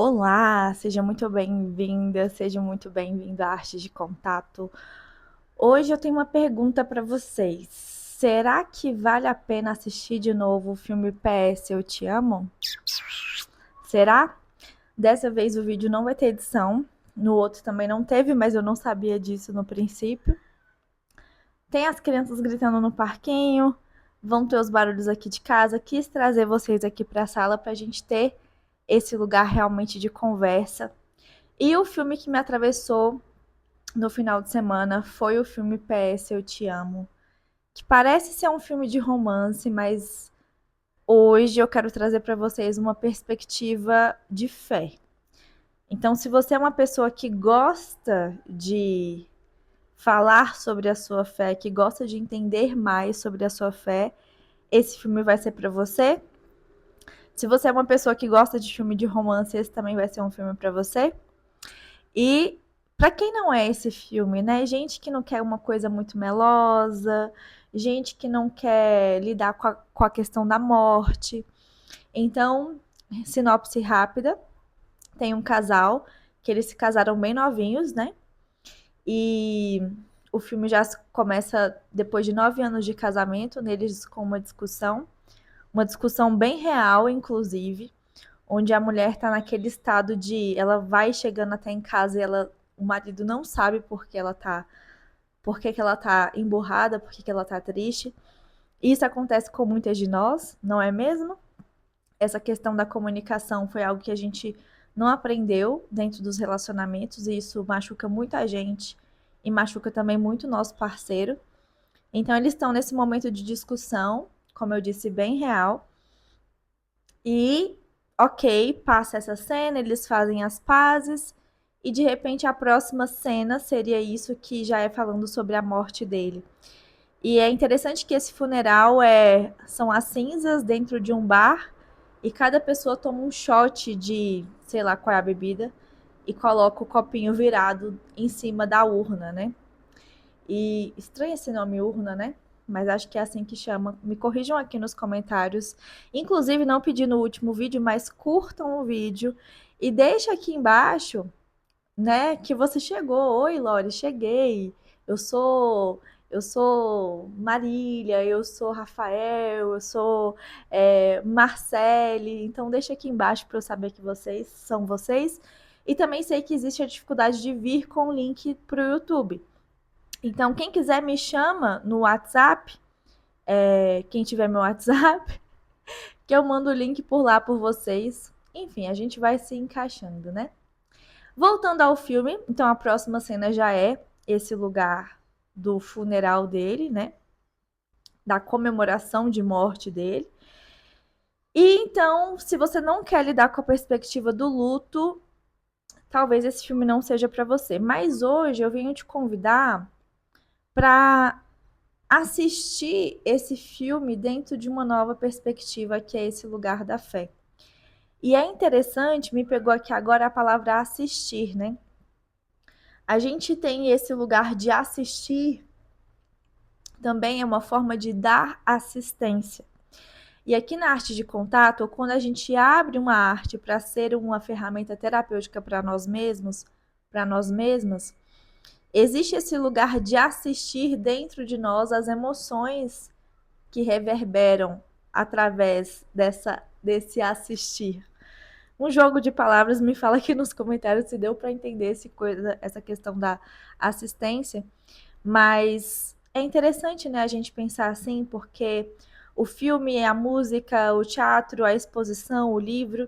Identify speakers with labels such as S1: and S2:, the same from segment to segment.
S1: Olá, seja muito bem-vinda, seja muito bem-vindo à Arte de Contato. Hoje eu tenho uma pergunta para vocês. Será que vale a pena assistir de novo o filme PS Eu Te Amo? Será? Dessa vez o vídeo não vai ter edição. No outro também não teve, mas eu não sabia disso no princípio. Tem as crianças gritando no parquinho, vão ter os barulhos aqui de casa. Quis trazer vocês aqui para a sala para a gente ter esse lugar realmente de conversa. E o filme que me atravessou no final de semana foi o filme PS Eu Te Amo, que parece ser um filme de romance, mas hoje eu quero trazer para vocês uma perspectiva de fé. Então, se você é uma pessoa que gosta de falar sobre a sua fé, que gosta de entender mais sobre a sua fé, esse filme vai ser para você. Se você é uma pessoa que gosta de filme de romance, esse também vai ser um filme para você. E para quem não é esse filme, né? Gente que não quer uma coisa muito melosa, gente que não quer lidar com a questão da morte. Então, sinopse rápida: tem um casal que eles se casaram bem novinhos, né? E o filme já começa depois de 9 anos de casamento, neles com uma discussão bem real, inclusive, onde a mulher tá naquele estado de ela vai chegando até em casa e o marido não sabe por que ela tá emburrada, por que ela tá triste. Isso acontece com muitas de nós, não é mesmo? Essa questão da comunicação foi algo que a gente não aprendeu dentro dos relacionamentos e isso machuca muita gente e machuca também muito o nosso parceiro. Então eles estão nesse momento de discussão, como eu disse, bem real. E, ok, passa essa cena, eles fazem as pazes, e de repente a próxima cena seria isso que já é falando sobre a morte dele. E é interessante que esse funeral são as cinzas dentro de um bar, e cada pessoa toma um shot de, sei lá qual é a bebida, e coloca o copinho virado em cima da urna, né? E estranho esse nome urna, né? Mas acho que é assim que chama. Me corrijam aqui nos comentários. Inclusive, não pedi no último vídeo, mas curtam o vídeo e deixa aqui embaixo, né, que você chegou. Oi, Lore, cheguei. Eu sou eu sou Marília, eu sou Rafael, eu sou Marcele. Então deixa aqui embaixo para eu saber que vocês são vocês. E também sei que existe a dificuldade de vir com o link para o YouTube. Então, quem quiser me chama no WhatsApp, quem tiver meu WhatsApp, que eu mando o link por lá por vocês. Enfim, a gente vai se encaixando, né? Voltando ao filme, então a próxima cena já é esse lugar do funeral dele, né? Da comemoração de morte dele. E então, se você não quer lidar com a perspectiva do luto, talvez esse filme não seja para você. Mas hoje eu venho te convidar para assistir esse filme dentro de uma nova perspectiva, que é esse lugar da fé. E é interessante, me pegou aqui agora a palavra assistir, né? A gente tem esse lugar de assistir, também é uma forma de dar assistência. E aqui na arte de contato, quando a gente abre uma arte para ser uma ferramenta terapêutica para nós mesmos, para nós mesmas, existe esse lugar de assistir dentro de nós as emoções que reverberam através desse assistir. Um jogo de palavras, me fala aqui nos comentários se deu para entender essa questão da assistência, mas é interessante, né, a gente pensar assim, porque o filme, a música, o teatro, a exposição, o livro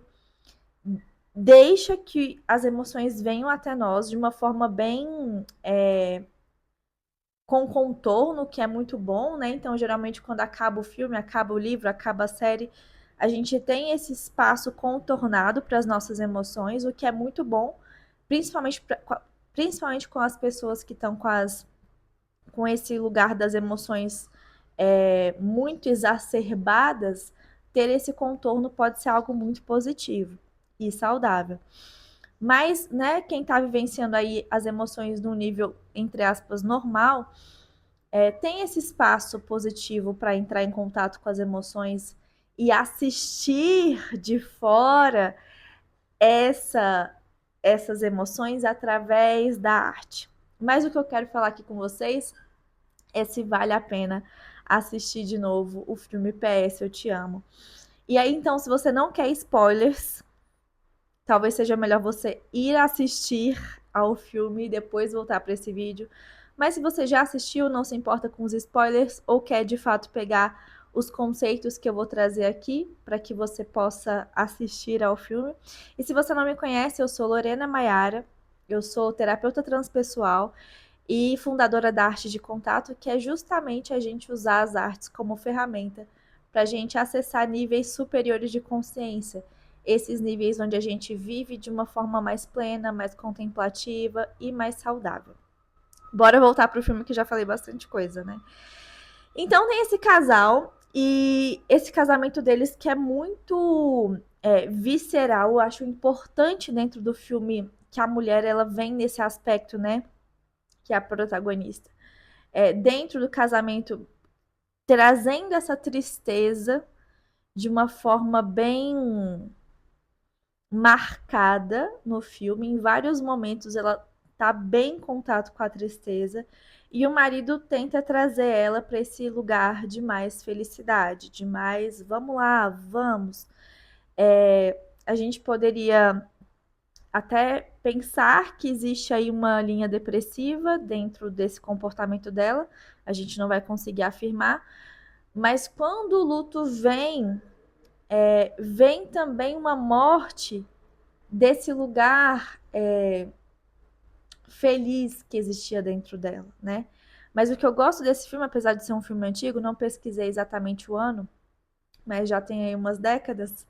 S1: deixa que as emoções venham até nós de uma forma bem com contorno, que é muito bom, né? Então, geralmente, quando acaba o filme, acaba o livro, acaba a série, a gente tem esse espaço contornado para as nossas emoções, o que é muito bom, principalmente, principalmente com as pessoas que estão com esse lugar das emoções muito exacerbadas, ter esse contorno pode ser algo muito positivo e saudável. Mas, né, quem está vivenciando aí as emoções num nível, entre aspas, normal, tem esse espaço positivo para entrar em contato com as emoções e assistir de fora essa, essas emoções através da arte. Mas o que eu quero falar aqui com vocês é se vale a pena assistir de novo o filme PS Eu Te Amo. E aí, então, se você não quer spoilers, talvez seja melhor você ir assistir ao filme e depois voltar para esse vídeo. Mas se você já assistiu, não se importa com os spoilers ou quer de fato pegar os conceitos que eu vou trazer aqui para que você possa assistir ao filme. E se você não me conhece, eu sou Lorena Maiara, eu sou terapeuta transpessoal e fundadora da Arte de Contato, que é justamente a gente usar as artes como ferramenta para a gente acessar níveis superiores de consciência, esses níveis onde a gente vive de uma forma mais plena, mais contemplativa e mais saudável. Bora voltar pro filme que já falei bastante coisa, né? Então tem esse casal e esse casamento deles que é muito visceral. Eu acho importante dentro do filme que a mulher ela vem nesse aspecto, né? Que é a protagonista. Dentro do casamento, trazendo essa tristeza de uma forma bem marcada no filme. Em vários momentos ela tá bem em contato com a tristeza e o marido tenta trazer ela para esse lugar de mais felicidade, de mais vamos lá, vamos. A gente poderia até pensar que existe aí uma linha depressiva dentro desse comportamento dela, a gente não vai conseguir afirmar, mas quando o luto vem, vem também uma morte desse lugar feliz que existia dentro dela, né? Mas o que eu gosto desse filme, apesar de ser um filme antigo, não pesquisei exatamente o ano, mas já tem aí umas décadas,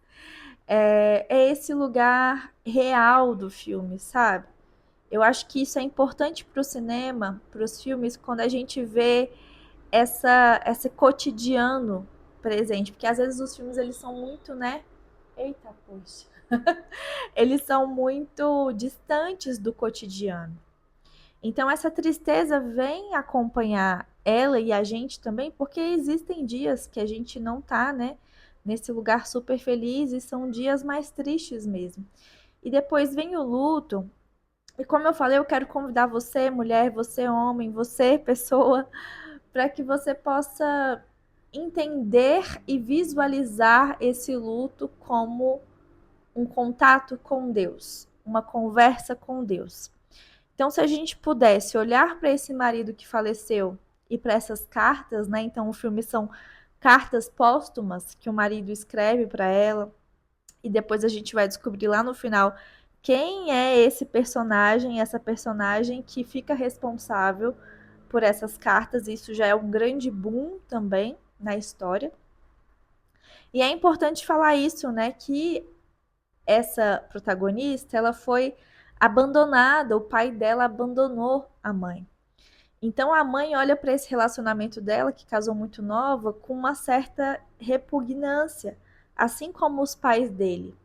S1: é esse lugar real do filme, sabe? Eu acho que isso é importante para o cinema, para os filmes, quando a gente vê esse cotidiano presente, porque às vezes os filmes eles são muito, né? Eita, poxa. Eles são muito distantes do cotidiano. Então essa tristeza vem acompanhar ela e a gente também, porque existem dias que a gente não tá, né, nesse lugar super feliz e são dias mais tristes mesmo. E depois vem o luto. E como eu falei, eu quero convidar você, mulher, você, homem, você, pessoa, para que você possa entender e visualizar esse luto como um contato com Deus, uma conversa com Deus. Então, se a gente pudesse olhar para esse marido que faleceu e para essas cartas, né? Então, o filme são cartas póstumas que o marido escreve para ela, e depois a gente vai descobrir lá no final quem é esse personagem, essa personagem que fica responsável por essas cartas. Isso já é um grande boom também na história. E é importante falar isso, né? Que essa protagonista, ela foi abandonada, o pai dela abandonou a mãe. Então a mãe olha para esse relacionamento dela, que casou muito nova, com uma certa repugnância, assim como os pais dele.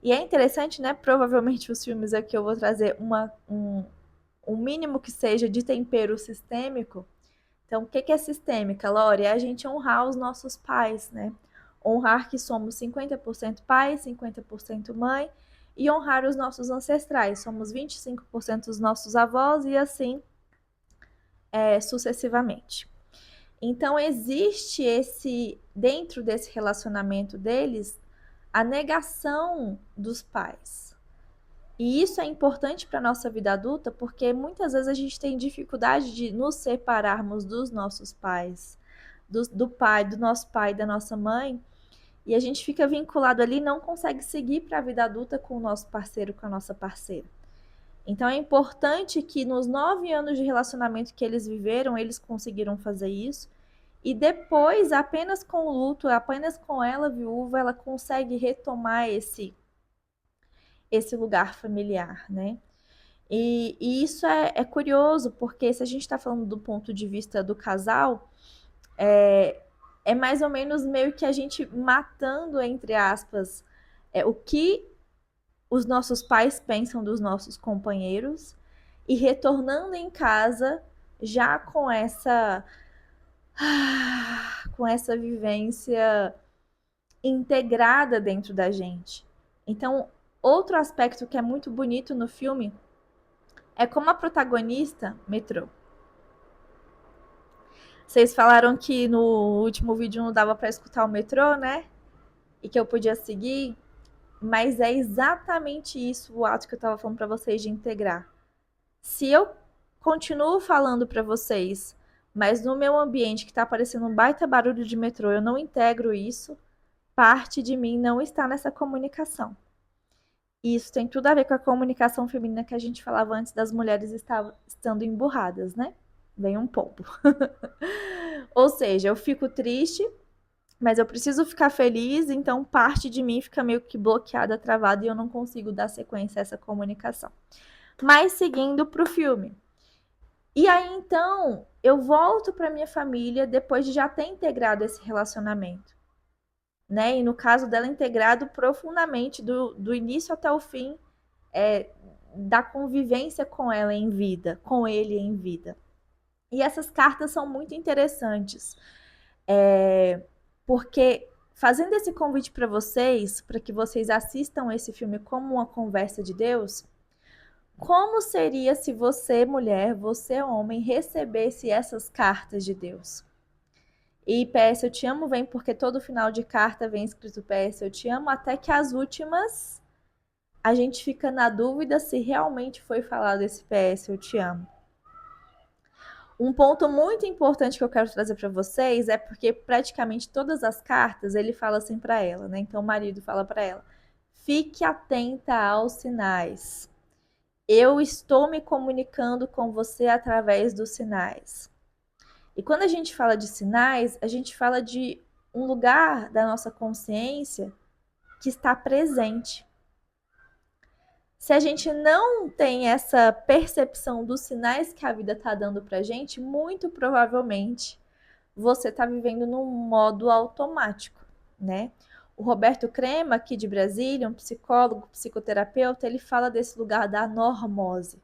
S1: E é interessante, né? Provavelmente os filmes aqui eu vou trazer um mínimo que seja de tempero sistêmico. Então, o que é sistêmica, Lore? É a gente honrar os nossos pais, né? Honrar que somos 50% pai, 50% mãe, e honrar os nossos ancestrais. Somos 25% dos nossos avós e assim sucessivamente. Então, existe dentro desse relacionamento deles, a negação dos pais. E isso é importante para a nossa vida adulta, porque muitas vezes a gente tem dificuldade de nos separarmos dos nossos pais, do nosso pai, da nossa mãe, e a gente fica vinculado ali e não consegue seguir para a vida adulta com o nosso parceiro, com a nossa parceira. Então é importante que nos 9 anos de relacionamento que eles viveram, eles conseguiram fazer isso. E depois, apenas com o luto, apenas com ela viúva, ela consegue retomar esse lugar familiar, né? E isso é curioso, porque se a gente está falando do ponto de vista do casal, é mais ou menos meio que a gente matando, entre aspas, o que os nossos pais pensam dos nossos companheiros e retornando em casa já com essa vivência integrada dentro da gente. Então, Outro aspecto que é muito bonito no filme é como a protagonista, metrô. Vocês falaram que no último vídeo não dava para escutar o metrô, né? E que eu podia seguir, mas é exatamente isso o ato que eu estava falando para vocês de integrar. Se eu continuo falando para vocês, mas no meu ambiente que está aparecendo um baita barulho de metrô, eu não integro isso, parte de mim não está nessa comunicação. E isso tem tudo a ver com a comunicação feminina que a gente falava antes das mulheres estando emburradas, né? Vem um pombo. Ou seja, eu fico triste, mas eu preciso ficar feliz, então parte de mim fica meio que bloqueada, travada e eu não consigo dar sequência a essa comunicação. Mas seguindo para o filme. E aí então eu volto para minha família depois de já ter integrado esse relacionamento, né? E no caso dela, integrado profundamente do início até o fim, da convivência com ela em vida, com ele em vida. E essas cartas são muito interessantes, porque fazendo esse convite para vocês, para que vocês assistam esse filme como uma conversa de Deus, como seria se você, mulher, você, homem, recebesse essas cartas de Deus? E PS eu te amo vem porque todo final de carta vem escrito PS eu te amo, até que as últimas a gente fica na dúvida se realmente foi falado esse PS eu te amo. Um ponto muito importante que eu quero trazer para vocês é porque praticamente todas as cartas ele fala assim para ela, né? Então o marido fala para ela: fique atenta aos sinais. Eu estou me comunicando com você através dos sinais. E quando a gente fala de sinais, a gente fala de um lugar da nossa consciência que está presente. Se a gente não tem essa percepção dos sinais que a vida está dando para a gente, muito provavelmente você está vivendo num modo automático, né? O Roberto Crema, aqui de Brasília, um psicólogo, psicoterapeuta, ele fala desse lugar da normose.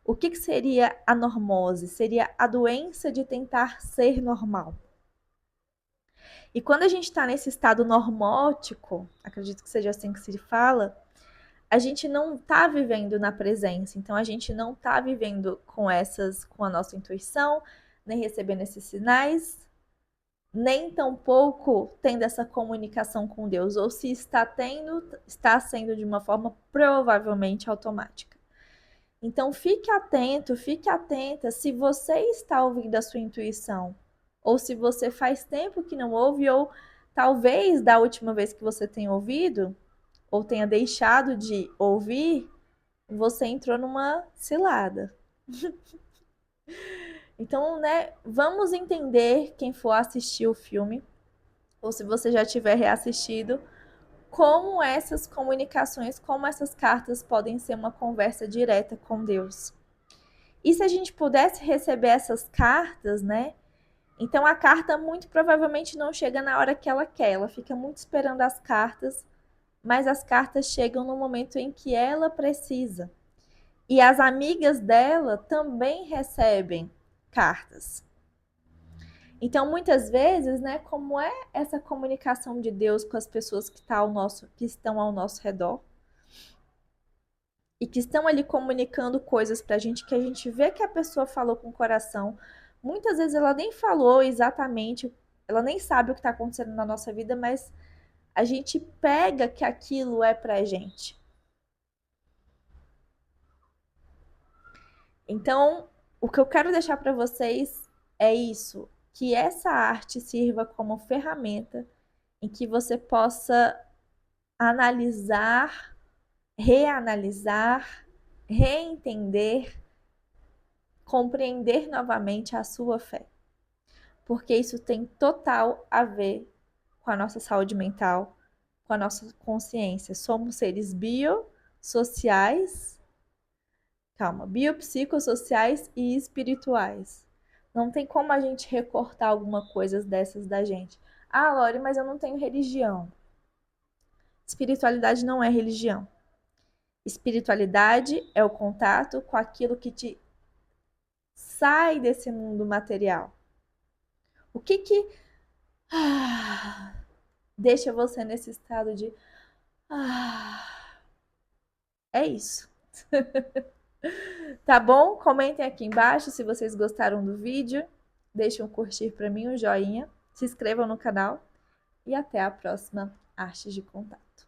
S1: O que seria a normose? Seria a doença de tentar ser normal. E quando a gente está nesse estado normótico, acredito que seja assim que se fala, a gente não está vivendo na presença. Então a gente não está vivendo com a nossa intuição, nem recebendo esses sinais, nem tampouco tendo essa comunicação com Deus. Ou se está tendo, está sendo de uma forma provavelmente automática. Então fique atento, fique atenta se você está ouvindo a sua intuição, ou se você faz tempo que não ouve, ou talvez da última vez que você tenha ouvido, ou tenha deixado de ouvir, você entrou numa cilada. Então, né, vamos entender, quem for assistir o filme, ou se você já tiver reassistido, como essas comunicações, como essas cartas podem ser uma conversa direta com Deus. E se a gente pudesse receber essas cartas, né? Então a carta muito provavelmente não chega na hora que ela quer, ela fica muito esperando as cartas, mas as cartas chegam no momento em que ela precisa. E as amigas dela também recebem cartas. Então, muitas vezes, né, como é essa comunicação de Deus com as pessoas que estão ao nosso redor e que estão ali comunicando coisas pra gente que a gente vê que a pessoa falou com o coração. Muitas vezes ela nem falou exatamente, ela nem sabe o que está acontecendo na nossa vida, mas a gente pega que aquilo é pra gente. Então, o que eu quero deixar para vocês é isso, que essa arte sirva como ferramenta em que você possa analisar, reanalisar, reentender, compreender novamente a sua fé. Porque isso tem total a ver com a nossa saúde mental, com a nossa consciência. Somos seres biopsicossociais e espirituais. Não tem como a gente recortar alguma coisa dessas da gente. Ah, Lore, mas eu não tenho religião. Espiritualidade não é religião. Espiritualidade é o contato com aquilo que te sai desse mundo material. O que deixa você nesse estado de É isso. Tá bom? Comentem aqui embaixo se vocês gostaram do vídeo. Deixem um curtir para mim, um joinha. Se inscrevam no canal. E até a próxima Artes de Contato.